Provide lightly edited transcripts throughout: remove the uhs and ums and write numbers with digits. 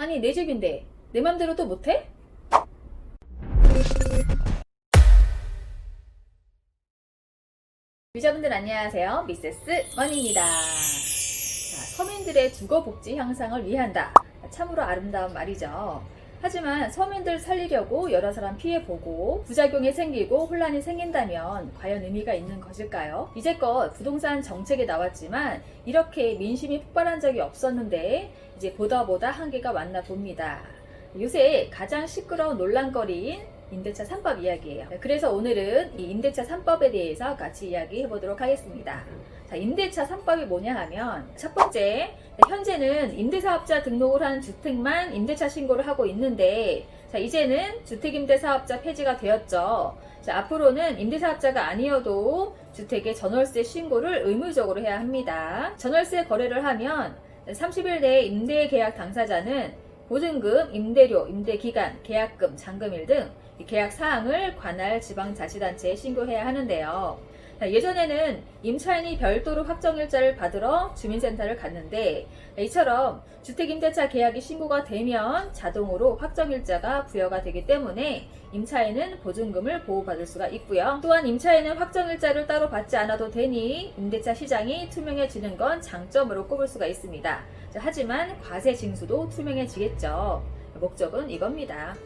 아니 내 집인데 내 맘대로 또 못해? 유저분들 안녕하세요. 미세스 머니입니다. 자, 서민들의 주거복지 향상을 위한다. 참으로 아름다운 말이죠. 하지만 서민들 살리려고 여러 사람 피해보고 부작용이 생기고 혼란이 생긴다면 과연 의미가 있는 것일까요? 이제껏 부동산 정책이 나왔지만 이렇게 민심이 폭발한 적이 없었는데 이제 보다 한계가 왔나 봅니다. 요새 가장 시끄러운 논란거리인 임대차 3법 이야기예요. 그래서 오늘은 이 임대차 3법에 대해서 같이 이야기해 보도록 하겠습니다. 자, 임대차 3법이 뭐냐 하면 첫 번째, 현재는 임대사업자 등록을 한 주택만 임대차 신고를 하고 있는데 자, 이제는 주택임대사업자 폐지가 되었죠. 자, 앞으로는 임대사업자가 아니어도 주택의 전월세 신고를 의무적으로 해야 합니다. 전월세 거래를 하면 30일 내에 임대계약 당사자는 보증금, 임대료, 임대기간, 계약금, 잔금일 등 계약 사항을 관할 지방자치단체에 신고해야 하는데요. 예전에는 임차인이 별도로 확정일자를 받으러 주민센터를 갔는데 이처럼 주택임대차 계약이 신고가 되면 자동으로 확정일자가 부여가 되기 때문에 임차인은 보증금을 보호받을 수가 있고요. 또한 임차인은 확정일자를 따로 받지 않아도 되니 임대차 시장이 투명해지는 건 장점으로 꼽을 수가 있습니다. 하지만 과세 징수도 투명해지겠죠. 목적은 이겁니다.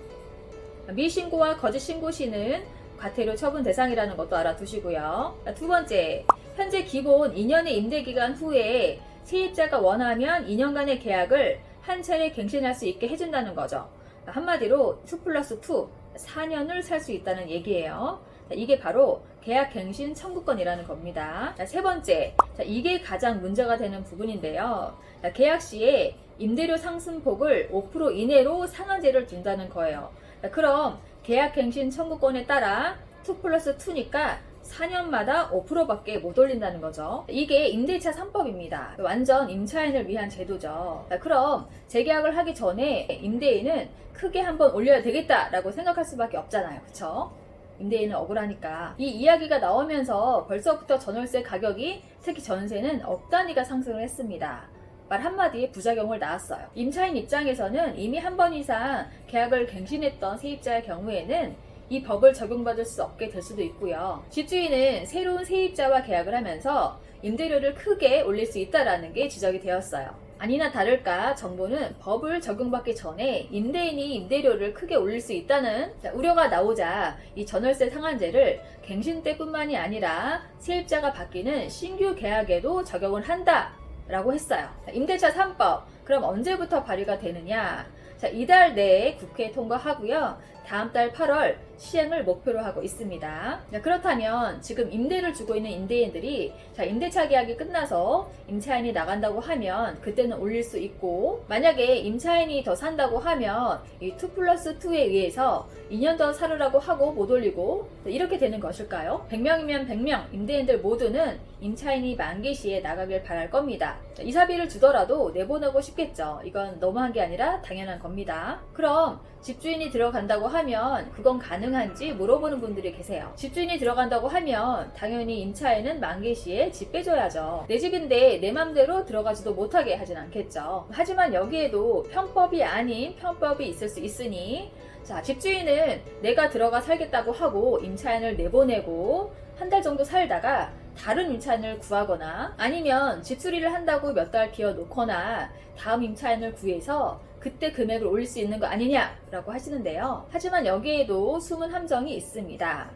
미신고와 거짓신고 시는 과태료 처분 대상이라는 것도 알아두시고요. 두 번째, 현재 기본 2년의 임대기간 후에 세입자가 원하면 2년간의 계약을 한 차례 갱신할 수 있게 해준다는 거죠. 한마디로 2+2, 4년을 살 수 있다는 얘기예요. 이게 바로 계약 갱신 청구권이라는 겁니다. 세 번째, 이게 가장 문제가 되는 부분인데요. 계약 시에 임대료 상승폭을 5% 이내로 상한제를 둔다는 거예요. 그럼 계약갱신 청구권에 따라 2+2니까 4년마다 5%밖에 못 올린다는 거죠. 이게 임대차 3법입니다. 완전 임차인을 위한 제도죠. 그럼 재계약을 하기 전에 임대인은 크게 한번 올려야 되겠다라고 생각할 수밖에 없잖아요. 그쵸? 임대인은 억울하니까. 이 이야기가 나오면서 벌써부터 전월세 가격이, 특히 전세는 억 단위가 상승을 했습니다. 말 한마디에 부작용을 낳았어요. 임차인 입장에서는 이미 한 번 이상 계약을 갱신했던 세입자의 경우에는 이 법을 적용받을 수 없게 될 수도 있고요. 집주인은 새로운 세입자와 계약을 하면서 임대료를 크게 올릴 수 있다는 게 지적이 되었어요. 아니나 다를까 정부는 법을 적용받기 전에 임대인이 임대료를 크게 올릴 수 있다는 우려가 나오자 이 전월세 상한제를 갱신 때뿐만이 아니라 세입자가 바뀌는 신규 계약에도 적용을 한다 라고 했어요. 임대차 3법, 그럼 언제부터 발의가 되느냐? 자, 이달 내에 국회에 통과하고요. 다음 달 8월 시행을 목표로 하고 있습니다. 자, 그렇다면 지금 임대를 주고 있는 임대인들이 임대차 계약이 끝나서 임차인이 나간다고 하면 그때는 올릴 수 있고, 만약에 임차인이 더 산다고 하면 이 2+2에 의해서 2년 더 살으라고 하고 못 올리고 이렇게 되는 것일까요? 100명이면 100명 임대인들 모두는 임차인이 만기 시에 나가길 바랄 겁니다. 이사비를 주더라도 내보내고 싶겠죠. 이건 너무한 게 아니라 당연한 겁니다. 그럼 집주인이 들어간다고 하면 그건 가능한지 물어보는 분들이 계세요. 집주인이 들어간다고 하면 당연히 임차인은 만기 시에 집 빼줘야죠. 내 집인데 내 맘대로 들어가지도 못하게 하진 않겠죠. 하지만 여기에도 편법이 아닌 편법이 있을 수 있으니, 자, 집주인은 내가 들어가 살겠다고 하고 임차인을 내보내고 한 달 정도 살다가 다른 임차인을 구하거나 아니면 집수리를 한다고 몇 달 비워 놓거나 다음 임차인을 구해서 그때 금액을 올릴 수 있는 거 아니냐라고 하시는데요. 하지만 여기에도 숨은 함정이 있습니다.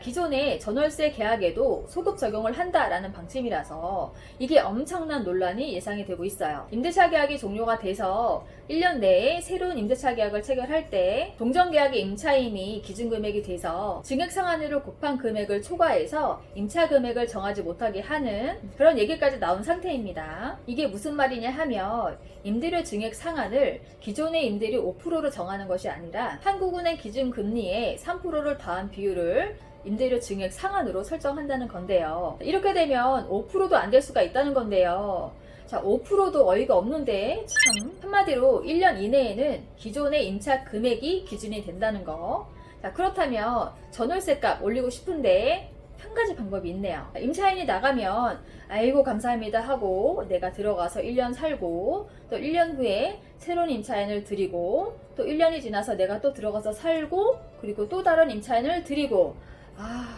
기존의 전월세 계약에도 소급 적용을 한다라는 방침이라서 이게 엄청난 논란이 예상이 되고 있어요. 임대차 계약이 종료가 돼서 1년 내에 새로운 임대차 계약을 체결할 때 동정계약의 임차임이 기준금액이 돼서 증액 상한으로 곱한 금액을 초과해서 임차 금액을 정하지 못하게 하는 그런 얘기까지 나온 상태입니다. 이게 무슨 말이냐 하면 임대료 증액 상한을 기존의 임대료 5%로 정하는 것이 아니라 한국은행 기준금리에 3%를 더한 비율을 임대료 증액 상한으로 설정한다는 건데요. 이렇게 되면 5%도 안 될 수가 있다는 건데요. 자, 5%도 어이가 없는데 참, 한마디로 1년 이내에는 기존의 임차 금액이 기준이 된다는 거. 자, 그렇다면 전월세값 올리고 싶은데 한 가지 방법이 있네요. 임차인이 나가면 아이고 감사합니다 하고 내가 들어가서 1년 살고 또 1년 후에 새로운 임차인을 들이고 또 1년이 지나서 내가 또 들어가서 살고 그리고 또 다른 임차인을 들이고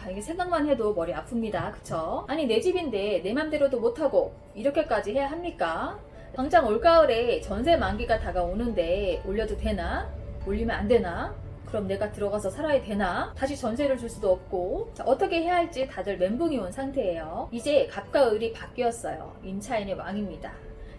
이게 생각만 해도 머리 아픕니다. 그쵸? 아니 내 집인데 내 맘대로도 못하고 이렇게까지 해야 합니까? 당장 올가을에 전세 만기가 다가오는데 올려도 되나? 올리면 안 되나? 그럼 내가 들어가서 살아야 되나? 다시 전세를 줄 수도 없고 자, 어떻게 해야 할지 다들 멘붕이 온 상태예요. 이제 갑과 을이 바뀌었어요. 임차인의 왕입니다.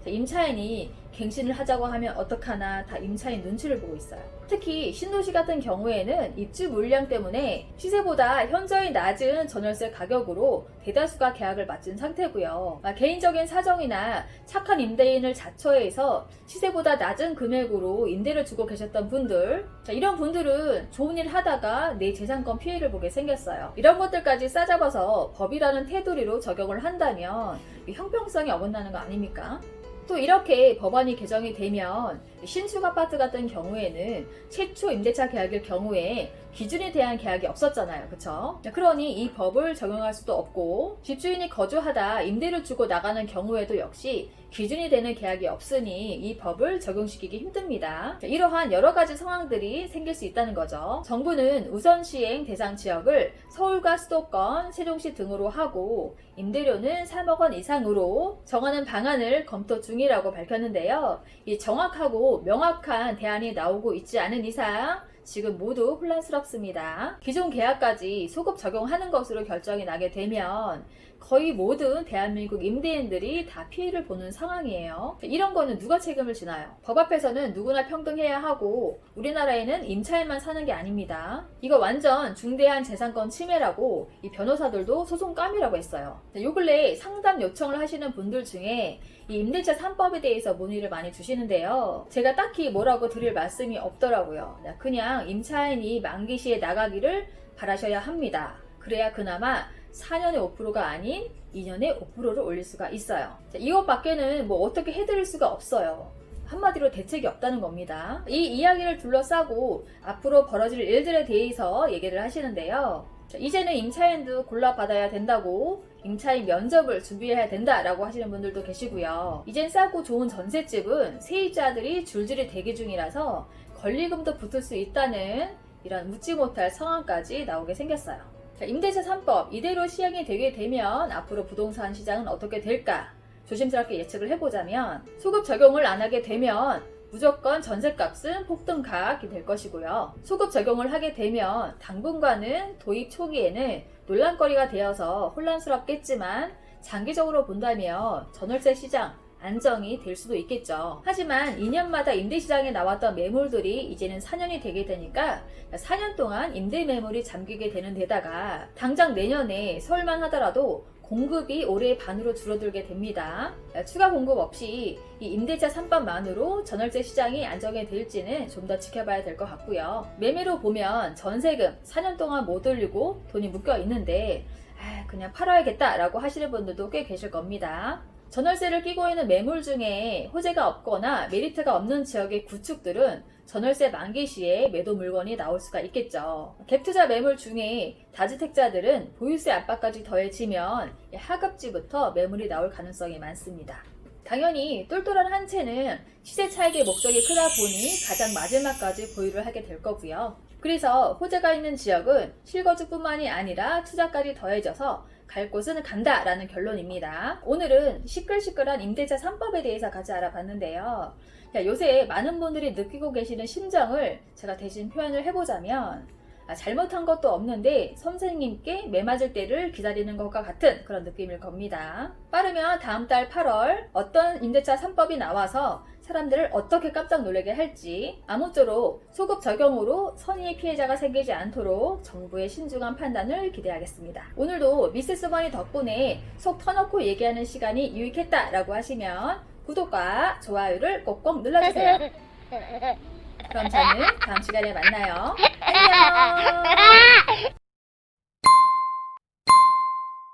자, 임차인이 갱신을 하자고 하면 어떡하나 다 임차인 눈치를 보고 있어요. 특히 신도시 같은 경우에는 입주 물량 때문에 시세보다 현저히 낮은 전월세 가격으로 대다수가 계약을 마친 상태고요. 개인적인 사정이나 착한 임대인을 자처해서 시세보다 낮은 금액으로 임대를 주고 계셨던 분들 자, 이런 분들은 좋은 일 하다가 내 재산권 피해를 보게 생겼어요. 이런 것들까지 싸잡아서 법이라는 테두리로 적용을 한다면 형평성이 어긋나는 거 아닙니까? 또 이렇게 법안이 개정이 되면 신축 아파트 같은 경우에는 최초 임대차 계약일 경우에 기준에 대한 계약이 없었잖아요. 그쵸? 그러니 이 법을 적용할 수도 없고 집주인이 거주하다 임대를 주고 나가는 경우에도 역시 기준이 되는 계약이 없으니 이 법을 적용시키기 힘듭니다. 이러한 여러 가지 상황들이 생길 수 있다는 거죠. 정부는 우선 시행 대상 지역을 서울과 수도권, 세종시 등으로 하고 임대료는 3억 원 이상으로 정하는 방안을 검토 중이라고 밝혔는데요. 이 정확하고 명확한 대안이 나오고 있지 않은 이상 지금 모두 혼란스럽습니다. 기존 계약까지 소급 적용하는 것으로 결정이 나게 되면 거의 모든 대한민국 임대인들이 다 피해를 보는 상황이에요. 이런 거는 누가 책임을 지나요? 법 앞에서는 누구나 평등해야 하고 우리나라에는 임차인만 사는 게 아닙니다. 이거 완전 중대한 재산권 침해라고 이 변호사들도 소송감이라고 했어요. 요 근래 상담 요청을 하시는 분들 중에 이 임대차 3법에 대해서 문의를 많이 주시는데요. 제가 딱히 뭐라고 드릴 말씀이 없더라고요. 그냥 임차인이 만기 시에 나가기를 바라셔야 합니다. 그래야 그나마 4년에 5%가 아닌 2년에 5%를 올릴 수가 있어요. 이것밖에는 뭐 어떻게 해드릴 수가 없어요. 한마디로 대책이 없다는 겁니다. 이 이야기를 둘러싸고 앞으로 벌어질 일들에 대해서 얘기를 하시는데요. 이제는 임차인도 골라받아야 된다고 임차인 면접을 준비해야 된다라고 하시는 분들도 계시고요. 이젠 싸고 좋은 전셋집은 세입자들이 줄줄이 대기 중이라서 권리금도 붙을 수 있다는 이런 묻지 못할 상황까지 나오게 생겼어요. 임대차 3법 이대로 시행이 되게 되면 앞으로 부동산 시장은 어떻게 될까? 조심스럽게 예측을 해보자면 소급 적용을 안 하게 되면 무조건 전셋값은 폭등각이 될 것이고요. 소급 적용을 하게 되면 당분간은 도입 초기에는 논란거리가 되어서 혼란스럽겠지만 장기적으로 본다면 전월세 시장 안정이 될 수도 있겠죠. 하지만 2년마다 임대시장에 나왔던 매물들이 이제는 4년이 되게 되니까 4년 동안 임대 매물이 잠기게 되는 데다가 당장 내년에 서울만 하더라도 공급이 올해 반으로 줄어들게 됩니다. 추가 공급 없이 이 임대차 3법만으로 전월세 시장이 안정이 될지는 좀 더 지켜봐야 될 것 같고요. 매매로 보면 전세금 4년 동안 못 올리고 돈이 묶여 있는데 그냥 팔아야겠다라고 하시는 분들도 꽤 계실 겁니다. 전월세를 끼고 있는 매물 중에 호재가 없거나 메리트가 없는 지역의 구축들은 전월세 만기 시에 매도 물건이 나올 수가 있겠죠. 갭투자 매물 중에 다주택자들은 보유세 압박까지 더해지면 하급지부터 매물이 나올 가능성이 많습니다. 당연히 똘똘한 한 채는 시세 차익의 목적이 크다 보니 가장 마지막까지 보유를 하게 될 거고요. 그래서 호재가 있는 지역은 실거주뿐만이 아니라 투자까지 더해져서 갈 곳은 간다라는 결론입니다. 오늘은 시끌시끌한 임대차 3법에 대해서 같이 알아봤는데요. 요새 많은 분들이 느끼고 계시는 심정을 제가 대신 표현을 해보자면 잘못한 것도 없는데 선생님께 매맞을 때를 기다리는 것과 같은 그런 느낌일 겁니다. 빠르면 다음 달 8월 어떤 임대차 3법이 나와서 사람들을 어떻게 깜짝 놀라게 할지 아무쪼록 소급 적용으로 선의의 피해자가 생기지 않도록 정부의 신중한 판단을 기대하겠습니다. 오늘도 미세스 버니 덕분에 속 터놓고 얘기하는 시간이 유익했다라고 하시면 구독과 좋아요를 꼭꼭 눌러주세요. 그럼 저는 다음 시간에 만나요. 안녕.